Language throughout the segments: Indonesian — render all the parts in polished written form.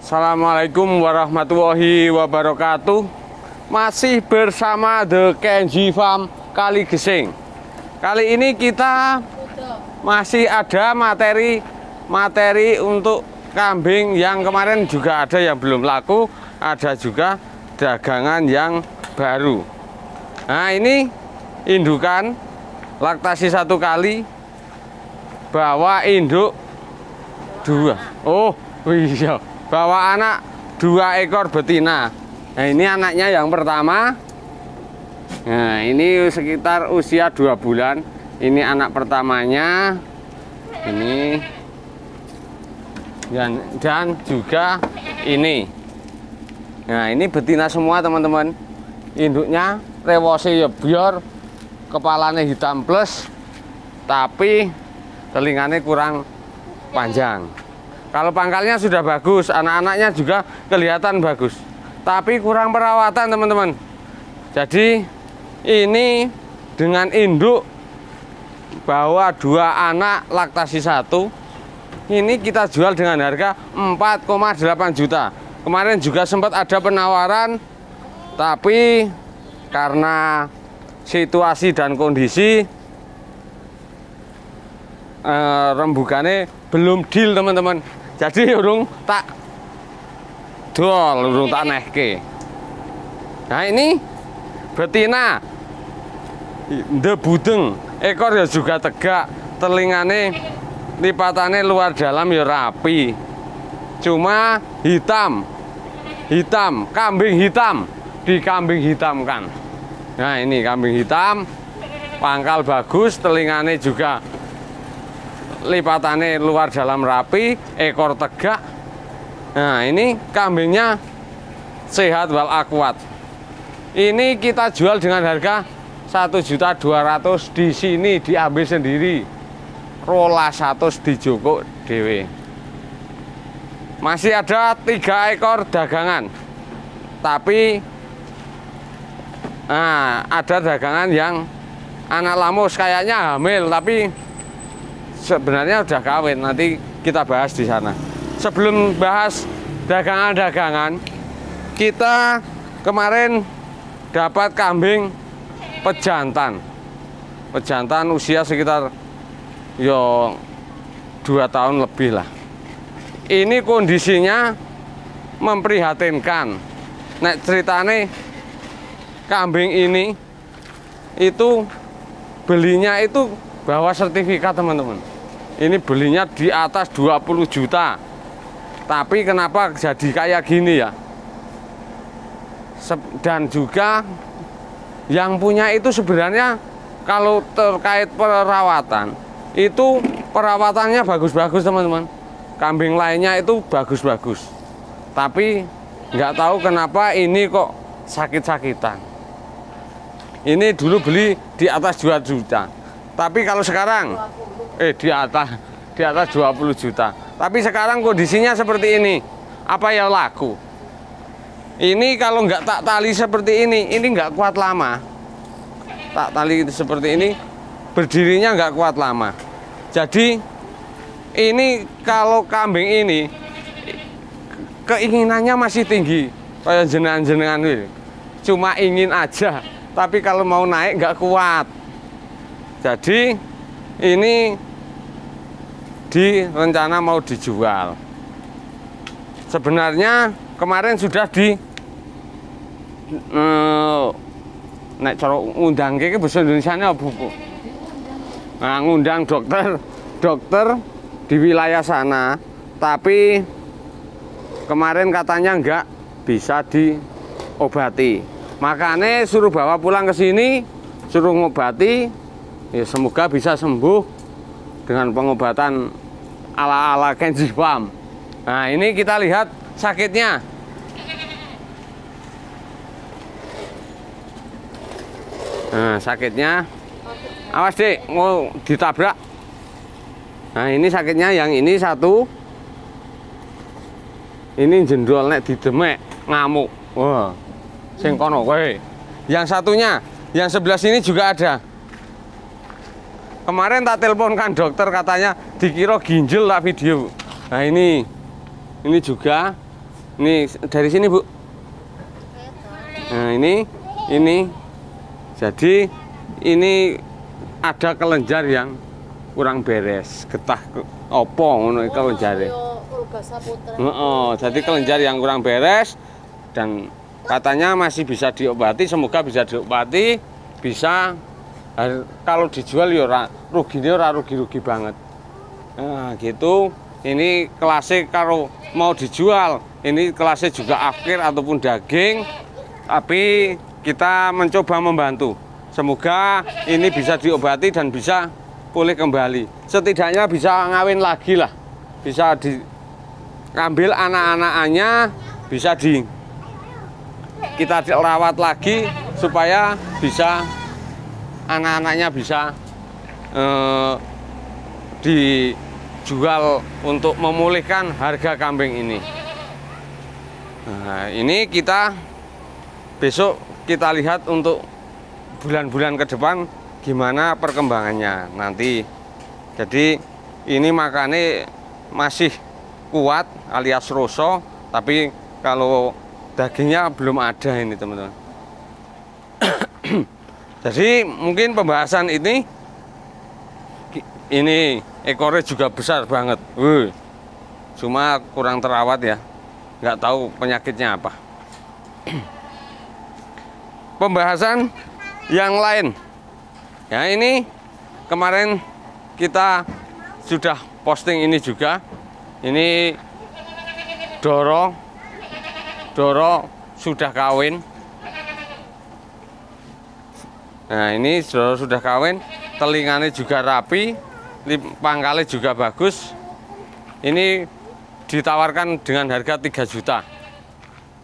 Assalamualaikum warahmatullahi wabarakatuh. Masih bersama The Kenji Farm Kaligesing. Kali ini kita masih ada materi untuk kambing yang kemarin juga ada yang belum laku, ada juga dagangan yang baru. Nah, ini indukan laktasi 1 kali, bawa induk 2. Oh iya, bawa anak 2 ekor betina. Nah, ini anaknya yang pertama. Nah, ini sekitar usia 2 bulan. Ini anak pertamanya. Ini dan juga ini. Nah, ini betina semua, teman-teman. Induknya rewose ya biar kepalanya hitam plus, tapi telinganya kurang panjang. Kalau pangkalnya sudah bagus, anak-anaknya juga kelihatan bagus, tapi kurang perawatan, teman-teman. Jadi ini dengan induk bawa 2 anak laktasi 1, ini kita jual dengan harga 4,8 juta. Kemarin juga sempat ada penawaran, tapi karena situasi dan kondisi rembugannya belum deal, teman-teman. Jadi urung tak dol, urung tak nehke. Nah, ini betina The Budeng, ekor ya juga tegak, telingane lipatannya luar dalam ya rapi. Cuma hitam, kambing hitam, dikambing hitamkan. Nah, ini kambing hitam, pangkal bagus, telingane juga lipatannya luar dalam rapi, ekor tegak. Nah, ini kambingnya sehat wal akuat. Ini kita jual dengan harga 1.200.000. Di sini diambil sendiri, rola 100 di Joko Dewe. Masih ada 3 ekor dagangan, tapi ada dagangan yang anak lamus kayaknya hamil, tapi sebenarnya udah kawin. Nanti kita bahas di sana. Sebelum bahas dagangan-dagangan, kita kemarin dapat kambing pejantan usia sekitar 2 tahun lebih lah. Ini kondisinya memprihatinkan. Nek ceritane kambing ini itu belinya itu bawa sertifikat, teman-teman. Ini belinya di atas 20 juta. Tapi kenapa jadi kayak gini ya? Dan juga yang punya itu sebenarnya kalau terkait perawatan, itu perawatannya bagus-bagus, teman-teman. Kambing lainnya itu bagus-bagus. Tapi nggak tahu kenapa ini kok sakit-sakitan. Ini dulu beli di atas 2 juta. Tapi kalau sekarang di atas 20 juta. Tapi sekarang kondisinya seperti ini. Apa ya laku? Ini kalau nggak tak tali seperti ini nggak kuat lama. Tak tali seperti ini, berdirinya nggak kuat lama. Jadi ini kalau kambing ini keinginannya masih tinggi, kayak jenengan-jenengan ini. Cuma ingin aja, tapi kalau mau naik nggak kuat. Jadi ini rencana mau dijual. Sebenarnya kemarin sudah nek cara ngundang ke bahasa Indonesianya apa, Bu? Nah, ngundang dokter di wilayah sana, tapi kemarin katanya nggak bisa diobati. Makanya suruh bawa pulang ke sini, suruh ngobati. Ya, semoga bisa sembuh dengan pengobatan ala-ala Kenji Farm. Nah, ini kita lihat sakitnya. Nah, sakitnya. Awas, Dek, mau ditabrak. Nah, ini sakitnya yang ini 1. Ini jendol nek didemek ngamuk. Wah, sing kono kowe. Yang satunya, yang sebelah sini juga ada. Kemarin tak teleponkan dokter, katanya dikira ginjal tak video. Nah, ini juga Ini dari sini, Bu. Nah, ini. Jadi ini ada kelenjar yang kurang beres, getah opo ngono kelenjare. Jadi kelenjar yang kurang beres dan katanya masih bisa diobati, semoga bisa diobati, bisa kalau dijual ya ruginya ora rugi-rugi banget. Nah, gitu. Ini kelasnya kalau mau dijual, ini kelasnya juga akhir ataupun daging, tapi kita mencoba membantu. Semoga ini bisa diobati dan bisa pulih kembali. Setidaknya bisa ngawin lagi lah. Bisa diambil anak-anaknya, bisa kita rawat lagi supaya bisa anak-anaknya bisa dijual untuk memulihkan harga kambing ini. Nah, ini kita besok kita lihat untuk bulan-bulan ke depan gimana perkembangannya nanti. Jadi ini makannya masih kuat alias roso, tapi kalau dagingnya belum ada ini teman-teman. Jadi mungkin pembahasan ini ekornya juga besar banget. Cuma kurang terawat ya, nggak tahu penyakitnya apa. Pembahasan yang lain ya, ini kemarin kita sudah posting ini juga. Ini Doro sudah kawin. Nah, ini Doro sudah kawin, telinganya juga rapi, pangkalnya juga bagus. Ini ditawarkan dengan harga 3 juta.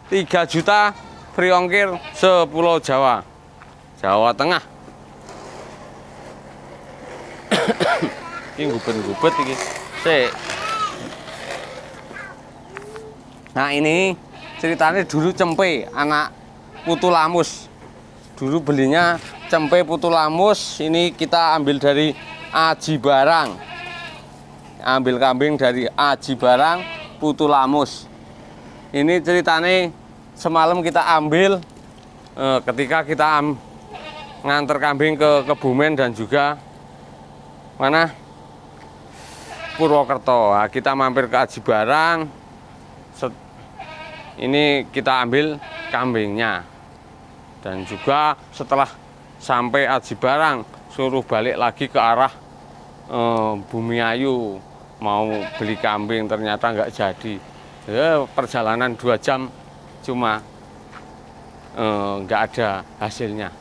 3 juta free ongkir sepulau Jawa Tengah. Ini gubet ini. Nah, ini ceritanya dulu Cempe anak Putu Lamus. Dulu belinya Cempe Putu Lamus. Ini kita ambil dari Aji Barang. Ambil kambing dari Aji Barang Putu Lamus. Ini ceritanya semalam kita ambil ketika kita nganter kambing ke Kebumen dan juga mana Purwokerto. Nah, kita mampir ke Aji Barang. Ini kita ambil kambingnya. Dan juga setelah sampai Aji Barang suruh balik lagi ke arah Bumiayu, mau beli kambing, ternyata nggak jadi. Ya, perjalanan 2 jam cuma nggak ada hasilnya.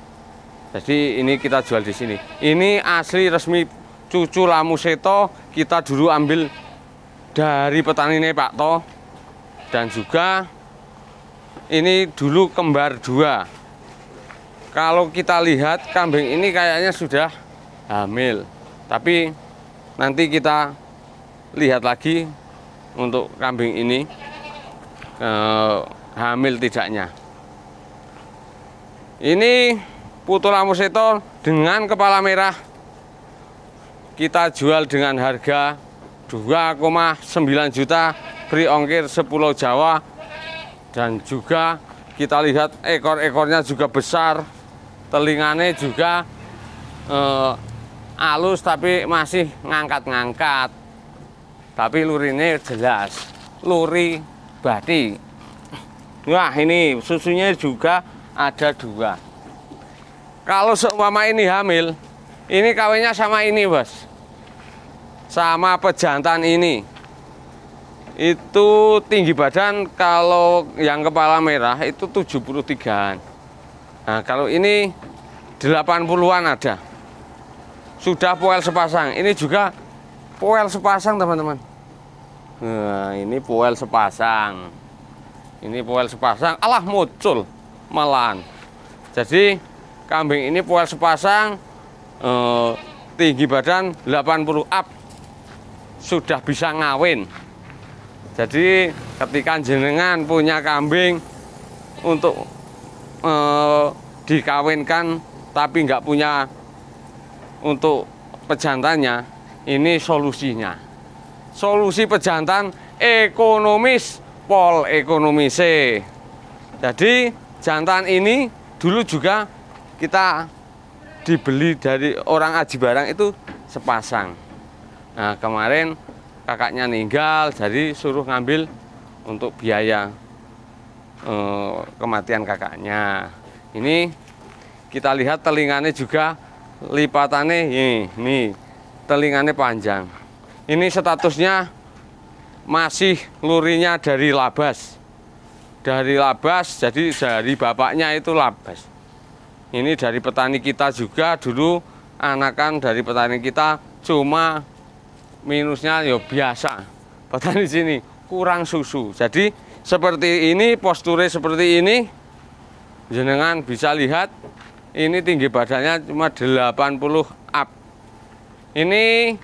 Jadi ini kita jual di sini. Ini asli resmi cucu Lamuseto, kita dulu ambil dari petani ini Pak To. Dan juga ini dulu kembar 2. Kalau kita lihat kambing ini kayaknya sudah hamil. Tapi nanti kita lihat lagi untuk kambing ini hamil tidaknya. Ini Putu Lamuseto dengan kepala merah kita jual dengan harga 2,9 juta free ongkir sepulau Jawa. Dan juga kita lihat ekor-ekornya juga besar, telinganya juga halus tapi masih ngangkat-ngangkat. Tapi lurinya jelas, luri bati. Wah, ini susunya juga ada 2. Kalau seumpama ini hamil, ini kawinnya sama ini, Bos. Sama pejantan ini. Itu tinggi badan kalau yang kepala merah itu 73-an. Nah, kalau ini 80-an ada. Sudah poel sepasang. Ini juga poel sepasang, teman-teman. Nah, ini poel sepasang. Ini poel sepasang. Alah, muncul malahan. Jadi kambing ini poel sepasang, tinggi badan 80 up, sudah bisa ngawin. Jadi ketika jenengan punya kambing untuk dikawinkan tapi nggak punya untuk pejantannya, ini solusinya. Solusi pejantan ekonomis pol ekonomi C. Jadi jantan ini dulu juga kita dibeli dari orang Aji Barang itu sepasang. Nah kemarin kakaknya meninggal, jadi suruh ngambil untuk biaya kematian kakaknya. Ini kita lihat telinganya juga lipatannya ini telinganya panjang. Ini statusnya masih lurinya dari labas. Dari labas, jadi dari bapaknya itu labas. Ini dari petani kita juga dulu, anakan dari petani kita, cuma minusnya ya biasa. Petani sini kurang susu. Jadi seperti ini, posturnya seperti ini, jenengan bisa lihat, ini tinggi badannya cuma 80 up. Ini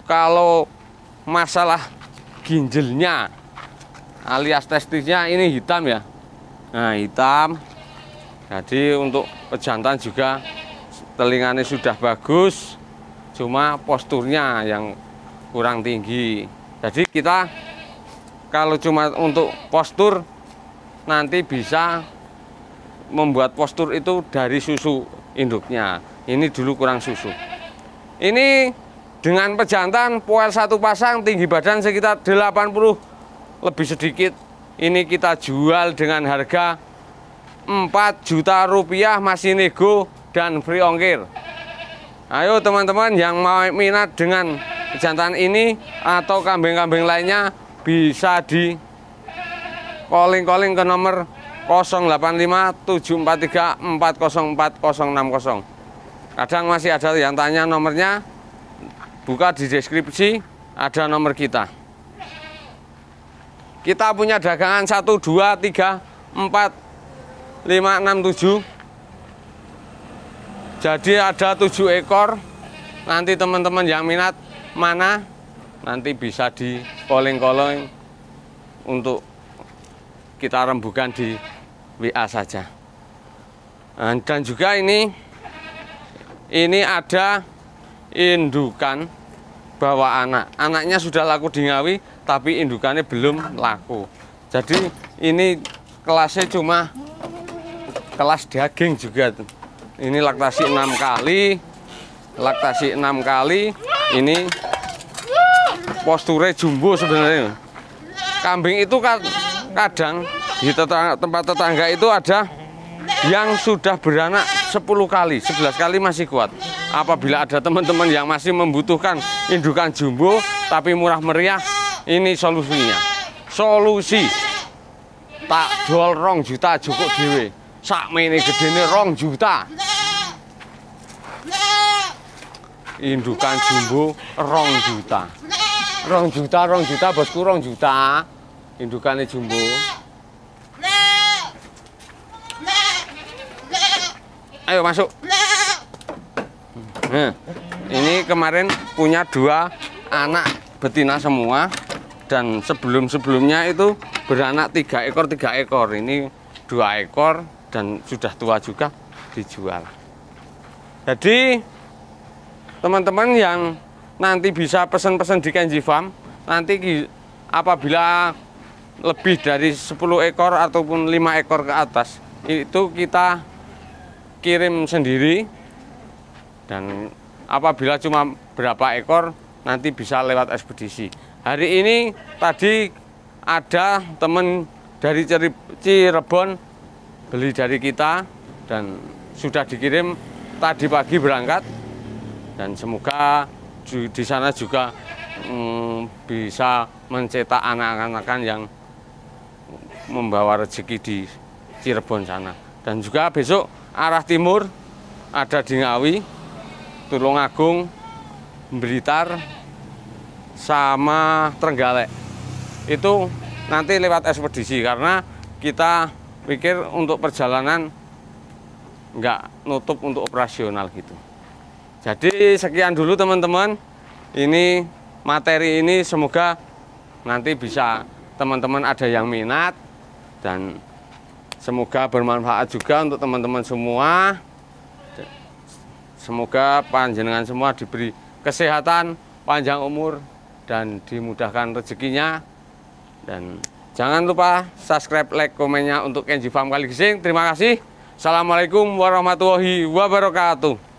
kalau masalah ginjalnya alias testisnya ini hitam ya. Nah hitam. Jadi untuk pejantan juga telinganya sudah bagus, cuma posturnya yang kurang tinggi. Jadi kita kalau cuma untuk postur nanti bisa membuat postur itu dari susu induknya. Ini dulu kurang susu. Ini dengan pejantan poel satu pasang tinggi badan sekitar 80 lebih sedikit. Ini kita jual dengan harga 4 juta rupiah, masih nego dan free ongkir. Ayo teman-teman yang mau minat dengan pejantan ini atau kambing-kambing lainnya bisa di calling ke nomor 085743404060. Kadang masih ada yang tanya nomornya, buka di deskripsi ada nomor kita. Kita punya dagangan 1, 2, 3, 4, 5, 6, 7. Jadi ada 7 ekor. Nanti teman-teman yang minat mana nanti bisa di calling untuk kita rembukan di WA saja. Dan juga ini ada indukan bawa anak. Anaknya sudah laku di Ngawi, tapi indukannya belum laku. Jadi ini kelasnya cuma kelas daging juga. Ini laktasi 6 kali. Laktasi 6 kali. Ini posturnya jumbo sebenarnya. Kambing itu kadang di tempat tetangga itu ada yang sudah beranak 10 kali, 11 kali masih kuat. Apabila ada teman-teman yang masih membutuhkan indukan jumbo tapi murah meriah, ini solusinya. Solusi tak jual 2 juta cukup dewe. Sakmene gedene 2 juta. Indukan jumbo 2 juta. 2 juta bosku, 2 juta. Indukannya jumbo. Ayo masuk. Nah, ini kemarin punya 2 anak betina semua, dan sebelumnya itu beranak 3 ekor. Ini 2 ekor dan sudah tua juga dijual. Jadi teman-teman yang nanti bisa pesan-pesan di Kenji Farm, nanti apabila lebih dari 10 ekor ataupun 5 ekor ke atas, itu kita kirim sendiri. Dan apabila cuma berapa ekor, nanti bisa lewat ekspedisi. Hari ini tadi ada teman dari Cirebon beli dari kita dan sudah dikirim tadi pagi berangkat. Dan semoga di sana juga bisa mencetak anak-anakan yang membawa rezeki di Cirebon sana. Dan juga besok arah timur ada di Ngawi, Tulungagung, Blitar, sama Trenggalek. Itu nanti lewat ekspedisi karena kita pikir untuk perjalanan nggak nutup untuk operasional gitu. Jadi sekian dulu teman-teman. Ini materi ini semoga nanti bisa teman-teman ada yang minat dan semoga bermanfaat juga untuk teman-teman semua. Semoga panjenengan semua diberi kesehatan, panjang umur, dan dimudahkan rezekinya. Dan jangan lupa subscribe, like, komennya untuk Kenji Farm Kaligising. Terima kasih. Assalamualaikum warahmatullahi wabarakatuh.